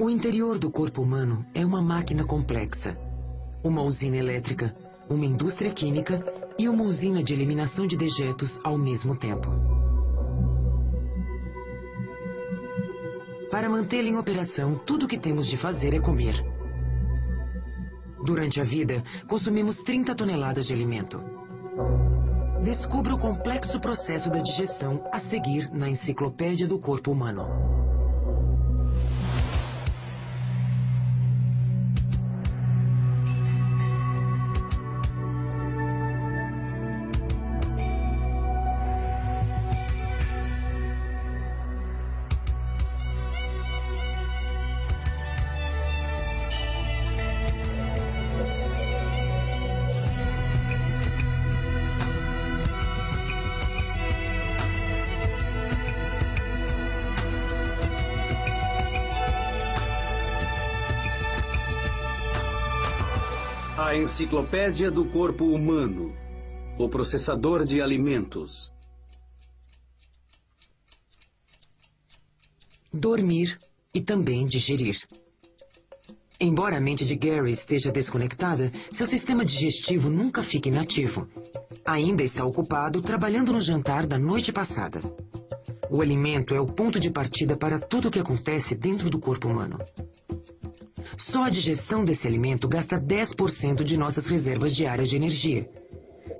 O interior do corpo humano é uma máquina complexa. Uma usina elétrica, uma indústria química e uma usina de eliminação de dejetos ao mesmo tempo. Para mantê-la em operação, tudo o que temos de fazer é comer. Durante a vida, consumimos 30 toneladas de alimento. Descubra o complexo processo da digestão a seguir na Enciclopédia do Corpo Humano. A Enciclopédia do Corpo Humano. O processador de alimentos. Dormir e também digerir. Embora a mente de Gary esteja desconectada, seu sistema digestivo nunca fica inativo. Ainda está ocupado trabalhando no jantar da noite passada. O alimento é o ponto de partida para tudo o que acontece dentro do corpo humano. Só a digestão desse alimento gasta 10% de nossas reservas diárias de energia.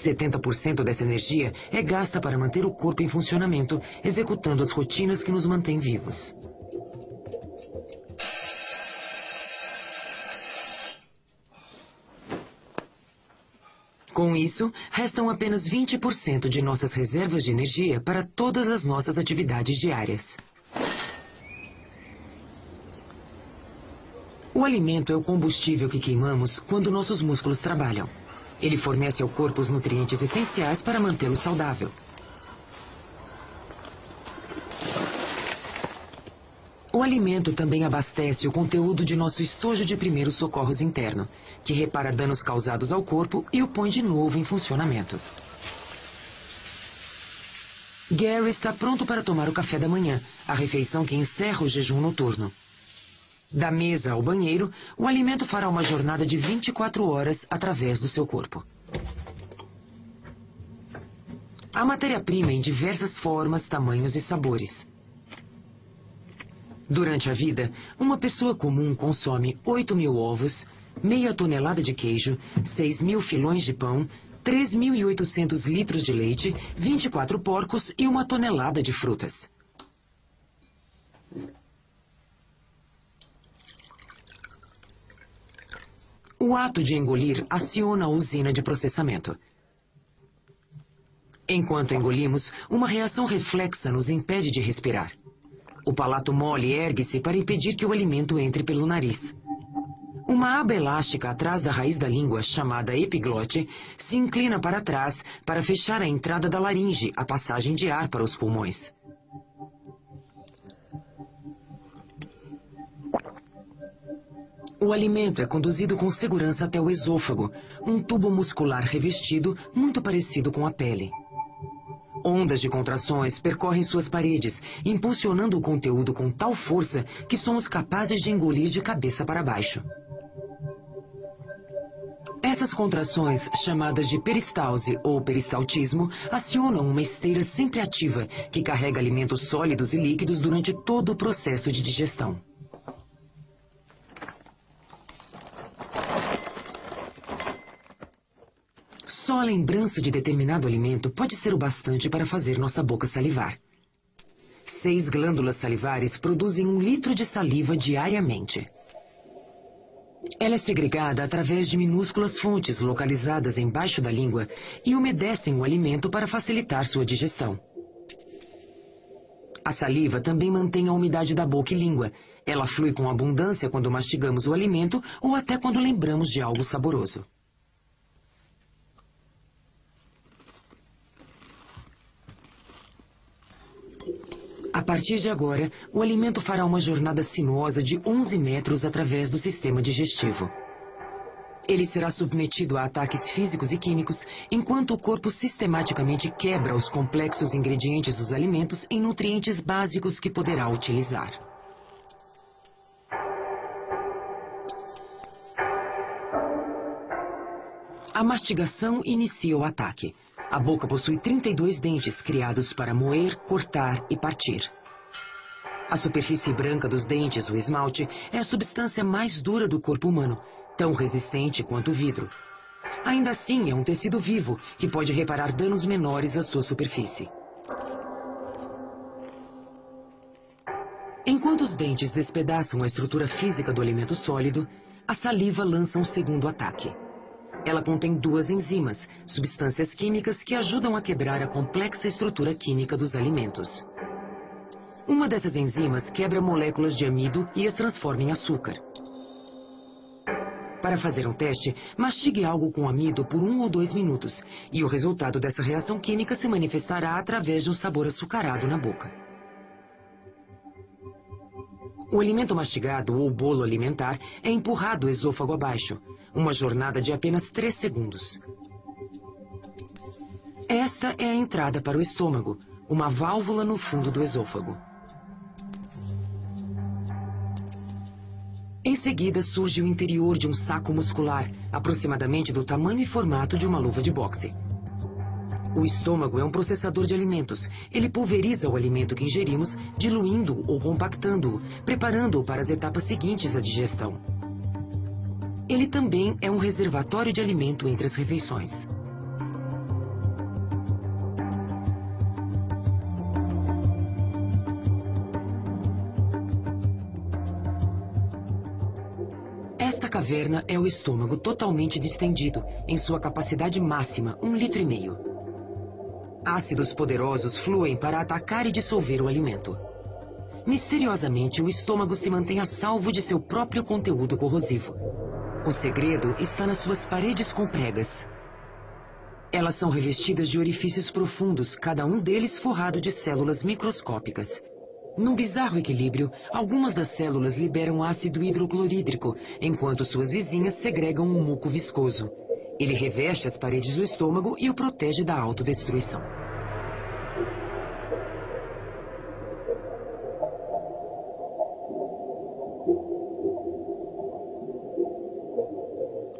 70% dessa energia é gasta para manter o corpo em funcionamento, executando as rotinas que nos mantêm vivos. Com isso, restam apenas 20% de nossas reservas de energia para todas as nossas atividades diárias. O alimento é o combustível que queimamos quando nossos músculos trabalham. Ele fornece ao corpo os nutrientes essenciais para mantê-lo saudável. O alimento também abastece o conteúdo de nosso estojo de primeiros socorros interno, que repara danos causados ao corpo e o põe de novo em funcionamento. Gary está pronto para tomar o café da manhã, a refeição que encerra o jejum noturno. Da mesa ao banheiro, o alimento fará uma jornada de 24 horas através do seu corpo. Há matéria-prima em diversas formas, tamanhos e sabores. Durante a vida, uma pessoa comum consome 8.000 ovos, meia tonelada de queijo, 6.000 filões de pão, 3.800 litros de leite, 24 porcos e 1 tonelada de frutas. O ato de engolir aciona a usina de processamento. Enquanto engolimos, uma reação reflexa nos impede de respirar. O palato mole ergue-se para impedir que o alimento entre pelo nariz. Uma aba elástica atrás da raiz da língua, chamada epiglote, se inclina para trás para fechar a entrada da laringe, a passagem de ar para os pulmões. O alimento é conduzido com segurança até o esôfago, um tubo muscular revestido muito parecido com a pele. Ondas de contrações percorrem suas paredes, impulsionando o conteúdo com tal força que somos capazes de engolir de cabeça para baixo. Essas contrações, chamadas de peristalse ou peristaltismo, acionam uma esteira sempre ativa que carrega alimentos sólidos e líquidos durante todo o processo de digestão. Só a lembrança de determinado alimento pode ser o bastante para fazer nossa boca salivar. 6 glândulas salivares produzem 1 litro de saliva diariamente. Ela é segregada através de minúsculas fontes localizadas embaixo da língua e umedecem o alimento para facilitar sua digestão. A saliva também mantém a umidade da boca e língua. Ela flui com abundância quando mastigamos o alimento ou até quando lembramos de algo saboroso. A partir de agora, o alimento fará uma jornada sinuosa de 11 metros através do sistema digestivo. Ele será submetido a ataques físicos e químicos, enquanto o corpo sistematicamente quebra os complexos ingredientes dos alimentos em nutrientes básicos que poderá utilizar. A mastigação inicia o ataque. A boca possui 32 dentes criados para moer, cortar e partir. A superfície branca dos dentes, o esmalte, é a substância mais dura do corpo humano, tão resistente quanto o vidro. Ainda assim, é um tecido vivo que pode reparar danos menores à sua superfície. Enquanto os dentes despedaçam a estrutura física do alimento sólido, a saliva lança um segundo ataque. Ela contém duas enzimas, substâncias químicas que ajudam a quebrar a complexa estrutura química dos alimentos. Uma dessas enzimas quebra moléculas de amido e as transforma em açúcar. Para fazer um teste, mastigue algo com amido por 1 ou 2 minutos, e o resultado dessa reação química se manifestará através de um sabor açucarado na boca. O alimento mastigado, ou bolo alimentar, é empurrado esôfago abaixo, uma jornada de apenas 3 segundos. Esta é a entrada para o estômago, uma válvula no fundo do esôfago. Em seguida, surge o interior de um saco muscular, aproximadamente do tamanho e formato de uma luva de boxe. O estômago é um processador de alimentos. Ele pulveriza o alimento que ingerimos, diluindo ou compactando-o, preparando-o para as etapas seguintes da digestão. Ele também é um reservatório de alimento entre as refeições. Esta caverna é o estômago totalmente distendido, em sua capacidade máxima, 1,5 litros. Ácidos poderosos fluem para atacar e dissolver o alimento. Misteriosamente, o estômago se mantém a salvo de seu próprio conteúdo corrosivo. O segredo está nas suas paredes com pregas. Elas são revestidas de orifícios profundos, cada um deles forrado de células microscópicas. Num bizarro equilíbrio, algumas das células liberam ácido hidroclorídrico, enquanto suas vizinhas segregam um muco viscoso. Ele reveste as paredes do estômago e o protege da autodestruição.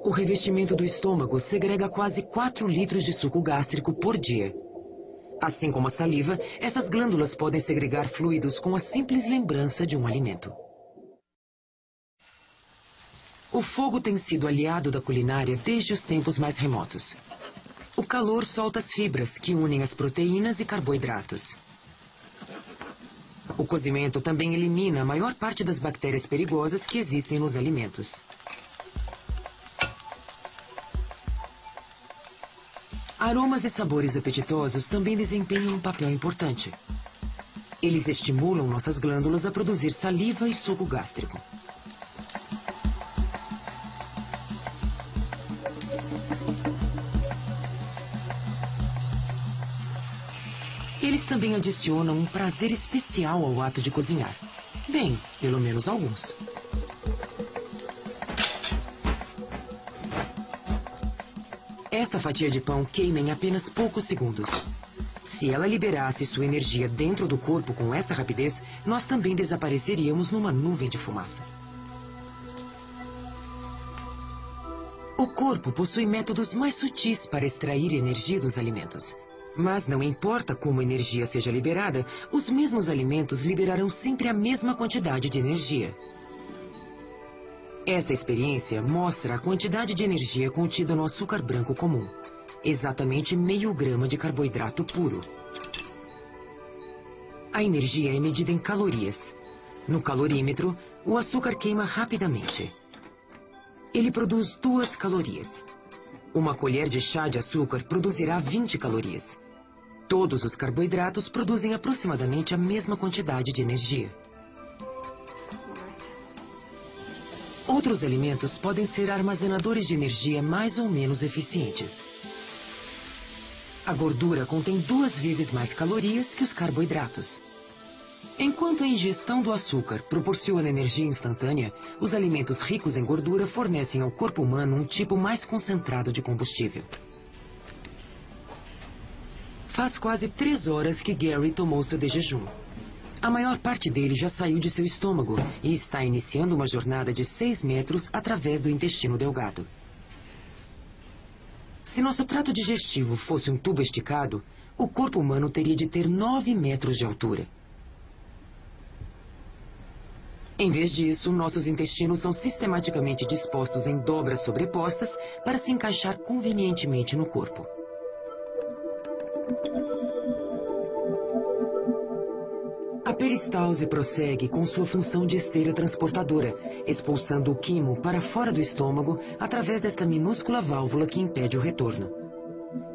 O revestimento do estômago segrega quase 4 litros de suco gástrico por dia. Assim como a saliva, essas glândulas podem segregar fluidos com a simples lembrança de um alimento. O fogo tem sido aliado da culinária desde os tempos mais remotos. O calor solta as fibras que unem as proteínas e carboidratos. O cozimento também elimina a maior parte das bactérias perigosas que existem nos alimentos. Aromas e sabores apetitosos também desempenham um papel importante. Eles estimulam nossas glândulas a produzir saliva e suco gástrico. Eles também adicionam um prazer especial ao ato de cozinhar. Bem, pelo menos alguns. Esta fatia de pão queima em apenas poucos segundos. Se ela liberasse sua energia dentro do corpo com essa rapidez, nós também desapareceríamos numa nuvem de fumaça. O corpo possui métodos mais sutis para extrair energia dos alimentos. Mas não importa como a energia seja liberada, os mesmos alimentos liberarão sempre a mesma quantidade de energia. Esta experiência mostra a quantidade de energia contida no açúcar branco comum. Exatamente meio grama de carboidrato puro. A energia é medida em calorias. No calorímetro, o açúcar queima rapidamente. Ele produz 2 calorias. Uma colher de chá de açúcar produzirá 20 calorias. Todos os carboidratos produzem aproximadamente a mesma quantidade de energia. Outros alimentos podem ser armazenadores de energia mais ou menos eficientes. A gordura contém 2 vezes mais calorias que os carboidratos. Enquanto a ingestão do açúcar proporciona energia instantânea, os alimentos ricos em gordura fornecem ao corpo humano um tipo mais concentrado de combustível. Faz quase 3 horas que Gary tomou seu de jejum. A maior parte dele já saiu de seu estômago e está iniciando uma jornada de 6 metros através do intestino delgado. Se nosso trato digestivo fosse um tubo esticado, o corpo humano teria de ter 9 metros de altura. Em vez disso, nossos intestinos são sistematicamente dispostos em dobras sobrepostas para se encaixar convenientemente no corpo. A peristalse prossegue com sua função de esteira transportadora, expulsando o quimo para fora do estômago através desta minúscula válvula que impede o retorno.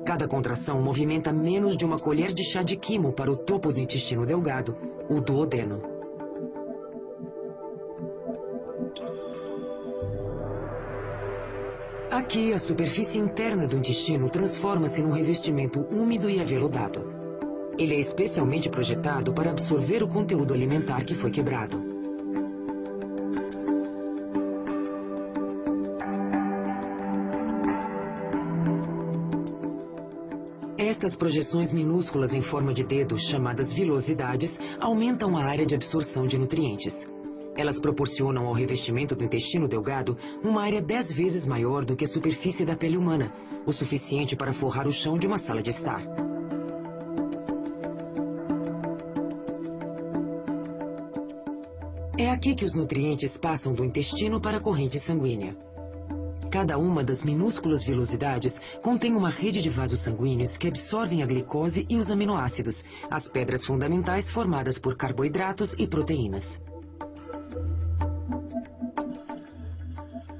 Cada contração movimenta menos de uma colher de chá de quimo para o topo do intestino delgado, o duodeno. Aqui, a superfície interna do intestino transforma-se num revestimento úmido e aveludado. Ele é especialmente projetado para absorver o conteúdo alimentar que foi quebrado. Estas projeções minúsculas em forma de dedo, chamadas vilosidades, aumentam a área de absorção de nutrientes. Elas proporcionam ao revestimento do intestino delgado uma área 10 vezes maior do que a superfície da pele humana, o suficiente para forrar o chão de uma sala de estar. É aqui que os nutrientes passam do intestino para a corrente sanguínea. Cada uma das minúsculas vilosidades contém uma rede de vasos sanguíneos que absorvem a glicose e os aminoácidos, as pedras fundamentais formadas por carboidratos e proteínas.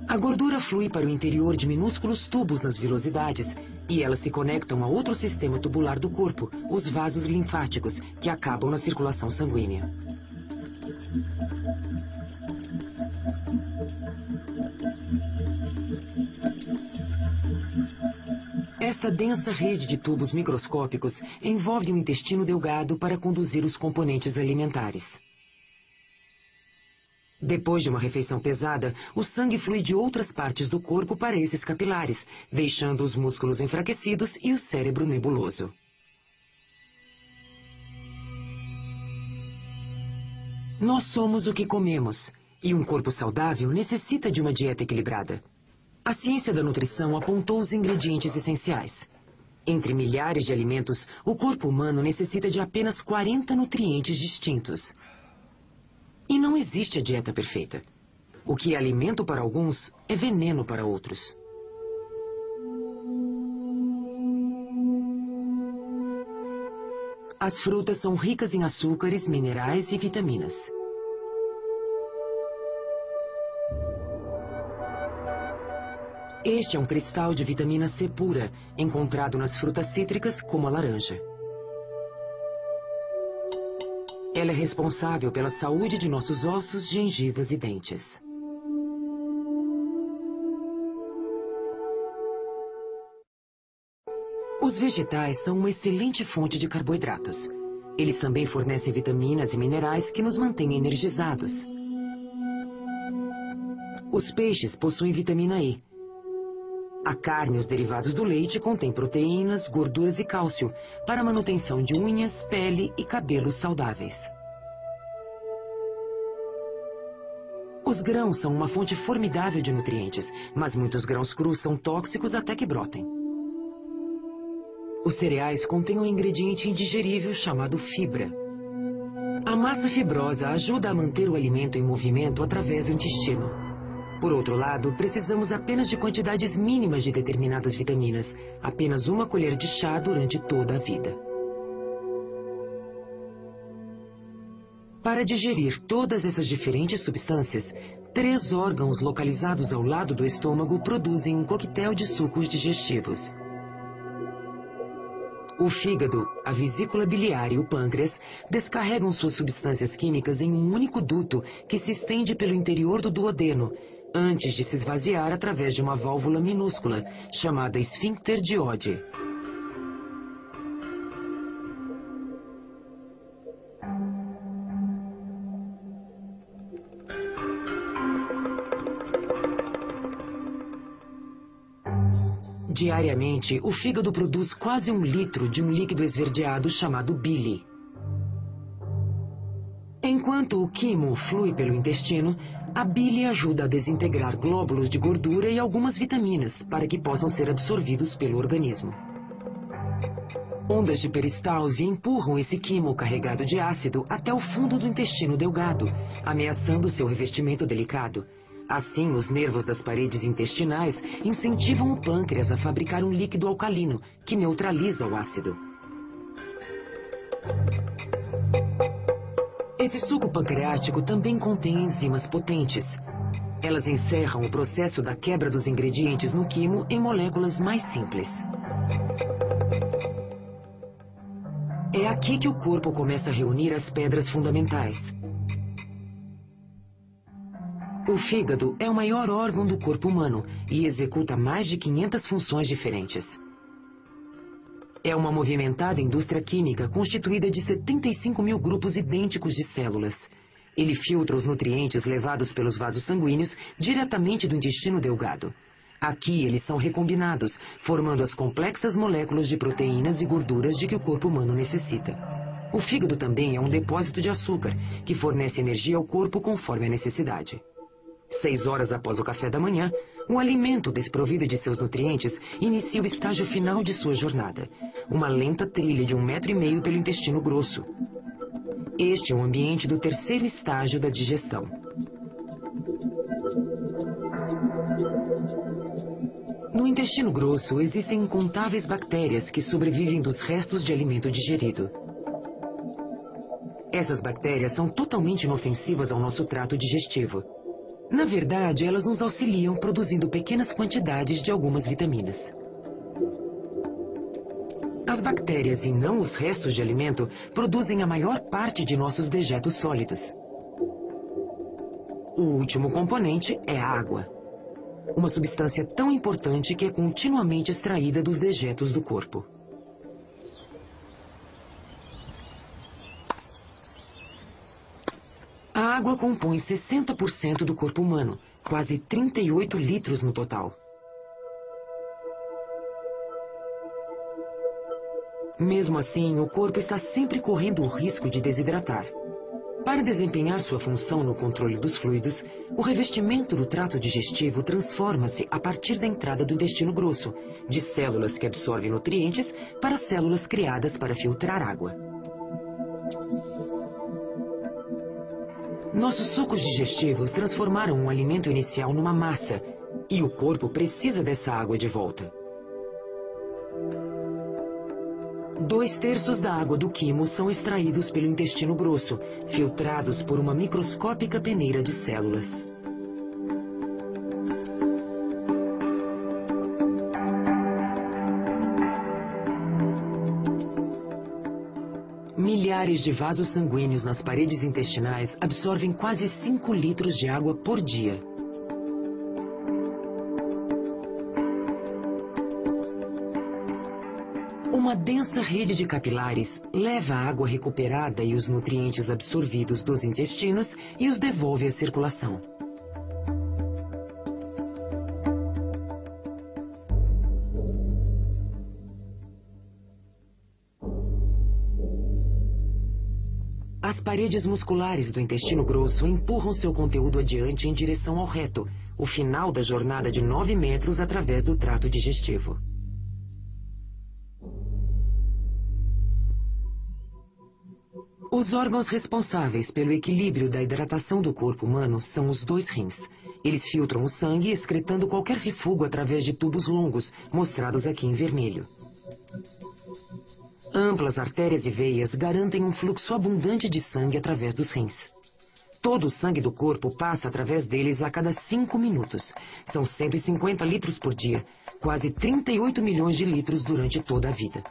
A gordura flui para o interior de minúsculos tubos nas vilosidades e elas se conectam a outro sistema tubular do corpo, os vasos linfáticos, que acabam na circulação sanguínea. Essa densa rede de tubos microscópicos envolve o intestino delgado para conduzir os componentes alimentares. Depois de uma refeição pesada, o sangue flui de outras partes do corpo para esses capilares, deixando os músculos enfraquecidos e o cérebro nebuloso. Nós somos o que comemos, e um corpo saudável necessita de uma dieta equilibrada. A ciência da nutrição apontou os ingredientes essenciais. Entre milhares de alimentos, o corpo humano necessita de apenas 40 nutrientes distintos. E não existe a dieta perfeita. O que é alimento para alguns é veneno para outros. As frutas são ricas em açúcares, minerais e vitaminas. Este é um cristal de vitamina C pura, encontrado nas frutas cítricas como a laranja. Ela é responsável pela saúde de nossos ossos, gengivas e dentes. Os vegetais são uma excelente fonte de carboidratos. Eles também fornecem vitaminas e minerais que nos mantêm energizados. Os peixes possuem vitamina E. A carne e os derivados do leite contêm proteínas, gorduras e cálcio para a manutenção de unhas, pele e cabelos saudáveis. Os grãos são uma fonte formidável de nutrientes, mas muitos grãos crus são tóxicos até que brotem. Os cereais contêm um ingrediente indigerível chamado fibra. A massa fibrosa ajuda a manter o alimento em movimento através do intestino. Por outro lado, precisamos apenas de quantidades mínimas de determinadas vitaminas, apenas uma colher de chá durante toda a vida. Para digerir todas essas diferentes substâncias, 3 órgãos localizados ao lado do estômago produzem um coquetel de sucos digestivos. O fígado, a vesícula biliar e o pâncreas descarregam suas substâncias químicas em um único duto que se estende pelo interior do duodeno, antes de se esvaziar através de uma válvula minúscula, chamada esfíncter de Oddi. Diariamente, o fígado produz quase 1 litro de um líquido esverdeado chamado bile. Enquanto o quimo flui pelo intestino, A bile ajuda a desintegrar glóbulos de gordura e algumas vitaminas para que possam ser absorvidos pelo organismo. Ondas de peristalse empurram esse quimo carregado de ácido até o fundo do intestino delgado, ameaçando seu revestimento delicado. Assim, os nervos das paredes intestinais incentivam o pâncreas a fabricar um líquido alcalino que neutraliza o ácido. Esse suco pancreático também contém enzimas potentes. Elas encerram o processo da quebra dos ingredientes no quimo em moléculas mais simples. É aqui que o corpo começa a reunir as pedras fundamentais. O fígado é o maior órgão do corpo humano e executa mais de 500 funções diferentes. É uma movimentada indústria química constituída de 75 mil grupos idênticos de células. Ele filtra os nutrientes levados pelos vasos sanguíneos diretamente do intestino delgado. Aqui eles são recombinados, formando as complexas moléculas de proteínas e gorduras de que o corpo humano necessita. O fígado também é um depósito de açúcar, que fornece energia ao corpo conforme a necessidade. 6 horas após o café da manhã, o alimento desprovido de seus nutrientes inicia o estágio final de sua jornada, uma lenta trilha de 1,5 metro pelo intestino grosso. Este é o ambiente do terceiro estágio da digestão. No intestino grosso existem incontáveis bactérias que sobrevivem dos restos de alimento digerido. Essas bactérias são totalmente inofensivas ao nosso trato digestivo. Na verdade, elas nos auxiliam produzindo pequenas quantidades de algumas vitaminas. As bactérias e não os restos de alimento produzem a maior parte de nossos dejetos sólidos. O último componente é a água. Uma substância tão importante que é continuamente extraída dos dejetos do corpo. A água compõe 60% do corpo humano, quase 38 litros no total. Mesmo assim, o corpo está sempre correndo o risco de desidratar. Para desempenhar sua função no controle dos fluidos, o revestimento do trato digestivo transforma-se a partir da entrada do intestino grosso, de células que absorvem nutrientes para células criadas para filtrar água. Nossos sucos digestivos transformaram um alimento inicial numa massa, e o corpo precisa dessa água de volta. 2/3 da água do quimo são extraídos pelo intestino grosso, filtrados por uma microscópica peneira de células. Milhares de vasos sanguíneos nas paredes intestinais absorvem quase 5 litros de água por dia. Uma densa rede de capilares leva a água recuperada e os nutrientes absorvidos dos intestinos e os devolve à circulação. As paredes musculares do intestino grosso empurram seu conteúdo adiante em direção ao reto, o final da jornada de 9 metros através do trato digestivo. Os órgãos responsáveis pelo equilíbrio da hidratação do corpo humano são os 2 rins. Eles filtram o sangue, excretando qualquer refúgio através de tubos longos, mostrados aqui em vermelho. Amplas artérias e veias garantem um fluxo abundante de sangue através dos rins. Todo o sangue do corpo passa através deles a cada 5 minutos. São 150 litros por dia, quase 38 milhões de litros durante toda a vida.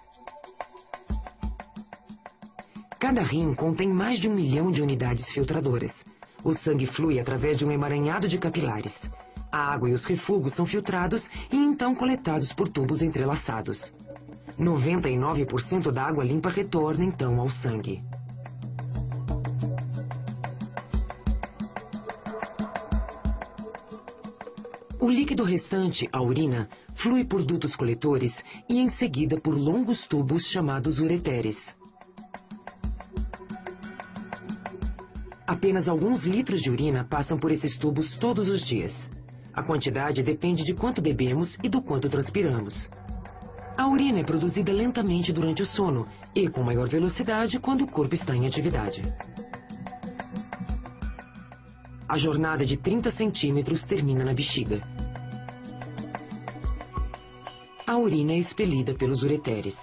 Cada rim contém mais de 1 milhão de unidades filtradoras. O sangue flui através de um emaranhado de capilares. A água e os refugos são filtrados e então coletados por tubos entrelaçados. 99% da água limpa retorna então ao sangue. O líquido restante, a urina, flui por dutos coletores e em seguida por longos tubos chamados ureteres. Apenas alguns litros de urina passam por esses tubos todos os dias. A quantidade depende de quanto bebemos e do quanto transpiramos. A urina é produzida lentamente durante o sono e com maior velocidade quando o corpo está em atividade. A jornada de 30 centímetros termina na bexiga. A urina é expelida pelos ureteres.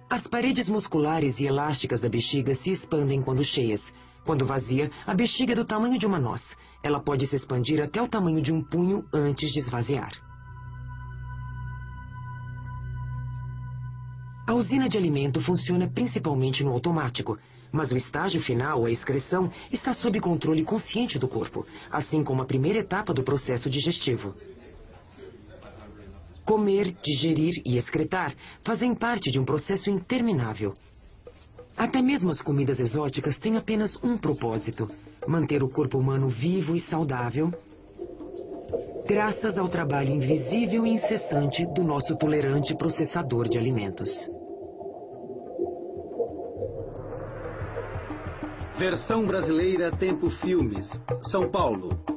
As paredes musculares e elásticas da bexiga se expandem quando cheias. Quando vazia, a bexiga é do tamanho de uma noz. Ela pode se expandir até o tamanho de um punho antes de esvaziar. A usina de alimento funciona principalmente no automático, mas o estágio final, a excreção, está sob controle consciente do corpo, assim como a primeira etapa do processo digestivo. Comer, digerir e excretar fazem parte de um processo interminável. Até mesmo as comidas exóticas têm apenas um propósito: manter o corpo humano vivo e saudável, graças ao trabalho invisível e incessante do nosso tolerante processador de alimentos. Versão brasileira Tempo Filmes, São Paulo.